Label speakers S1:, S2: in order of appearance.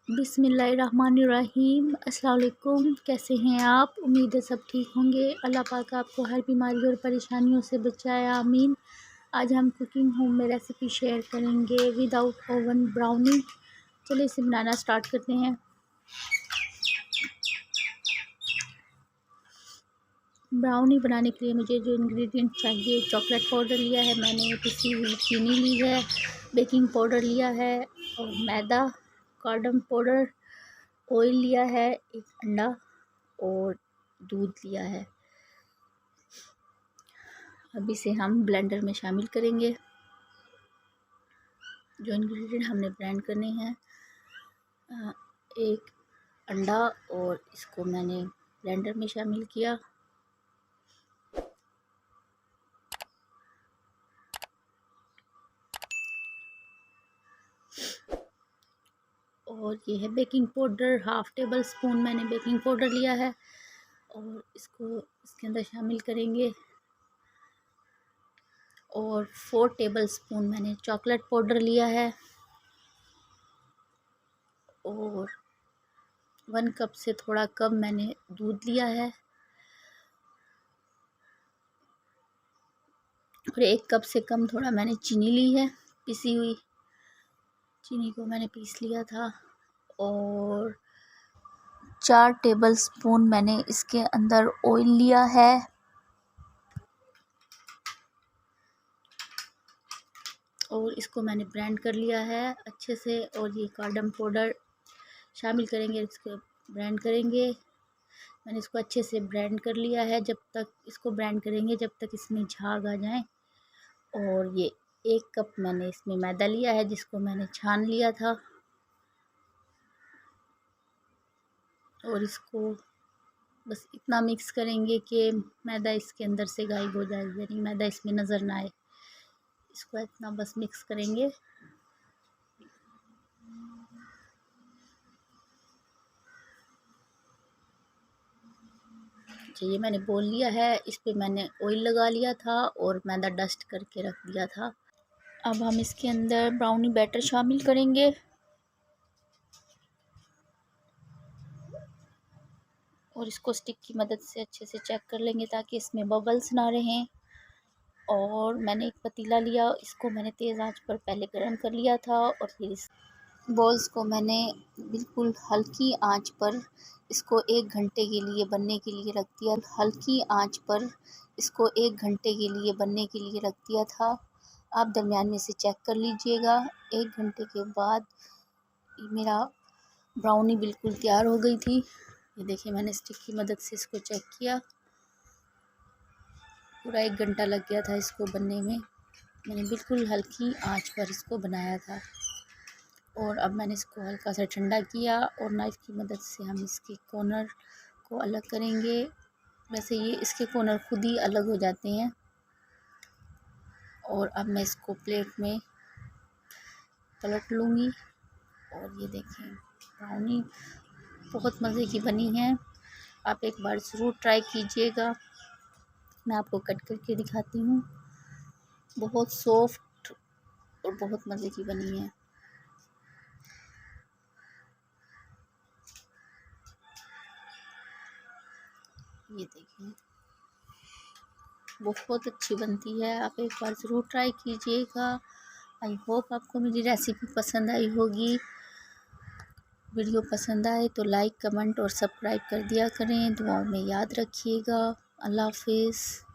S1: बिस्मिल्लाहिर्रहमानिर्रहीम। अस्सलाम वालेकुम। कैसे हैं आप? उम्मीद है सब ठीक होंगे। अल्लाह पाक आपको हर बीमारी और परेशानियों से बचाए, आमीन। आज हम कुकिंग होम में रेसिपी शेयर करेंगे विदाउट ओवन ब्राउनी। चलिए इसे बनाना स्टार्ट करते हैं। ब्राउनी बनाने के लिए मुझे जो इंग्रेडिएंट चाहिए, चॉकलेट पाउडर लिया है मैंने, पिसी हुई चीनी ली है, बेकिंग पाउडर लिया है और मैदा, कार्डम पाउडर, ऑयल लिया है, एक अंडा और दूध लिया है। अब इसे हम ब्लेंडर में शामिल करेंगे। जो इंग्रेडिएंट हमने ब्लेंड करने हैं, एक अंडा और इसको मैंने ब्लेंडर में शामिल किया। और ये है baking powder, half table spoon मैंने बेकिंग पाउडर लिया है और इसको इसके अंदर शामिल करेंगे। और 4 टेबल स्पून मैंने चॉकलेट पाउडर लिया है और 1 कप से थोड़ा कम मैंने दूध लिया है और 1 कप से कम थोड़ा मैंने चीनी ली है, पिसी हुई चीनी को मैंने पीस लिया था। और 4 टेबल स्पून मैंने इसके अंदर ऑयल लिया है और इसको मैंने ब्लेंड कर लिया है अच्छे से। और ये कार्डम पाउडर शामिल करेंगे, इसको ब्लेंड करेंगे। मैंने इसको अच्छे से ब्लेंड कर लिया है। जब तक इसको ब्लेंड करेंगे जब तक इसमें झाग आ जाए। और ये 1 कप मैंने इसमें मैदा लिया है जिसको मैंने छान लिया था और इसको बस इतना मिक्स करेंगे कि मैदा इसके अंदर से गायब हो जाए, यानी मैदा इसमें नज़र ना आए। इसको इतना बस मिक्स करेंगे। ये मैंने बोल लिया है, इस पे मैंने ऑयल लगा लिया था और मैदा डस्ट करके रख दिया था। अब हम इसके अंदर ब्राउनी बैटर शामिल करेंगे और इसको स्टिक की मदद से अच्छे से चेक कर लेंगे ताकि इसमें बबल्स ना रहें। और मैंने एक पतीला लिया, इसको मैंने तेज़ आंच पर पहले गर्म कर लिया था और फिर इस बॉल्स को मैंने बिल्कुल हल्की आंच पर इसको 1 घंटे के लिए बनने के लिए रख दिया। हल्की आंच पर इसको 1 घंटे के लिए बनने के लिए रख दिया था। आप दरमियान में से चेक कर लीजिएगा। 1 घंटे के बाद मेरा ब्राउनी बिल्कुल तैयार हो गई थी। ये देखिए, मैंने स्टिक की मदद से इसको चेक किया। पूरा 1 घंटा लग गया था इसको बनने में। मैंने बिल्कुल हल्की आंच पर इसको बनाया था। और अब मैंने इसको हल्का सा ठंडा किया और नाइफ़ की मदद से हम इसके कॉर्नर को अलग करेंगे। वैसे ये इसके कॉर्नर खुद ही अलग हो जाते हैं। और अब मैं इसको प्लेट में पलट लूँगी। और ये देखें, ब्राउनी बहुत मज़े की बनी है। आप एक बार ज़रूर ट्राई कीजिएगा। मैं आपको कट करके दिखाती हूँ। बहुत सॉफ्ट और बहुत मज़े की बनी है। ये देखिए, बहुत अच्छी बनती है। आप एक बार ज़रूर ट्राई कीजिएगा। आई होप आपको मेरी रेसिपी पसंद आई होगी। वीडियो पसंद आए तो लाइक, कमेंट और सब्सक्राइब कर दिया करें। दुआओं में याद रखिएगा। अल्लाह हाफ़िज़।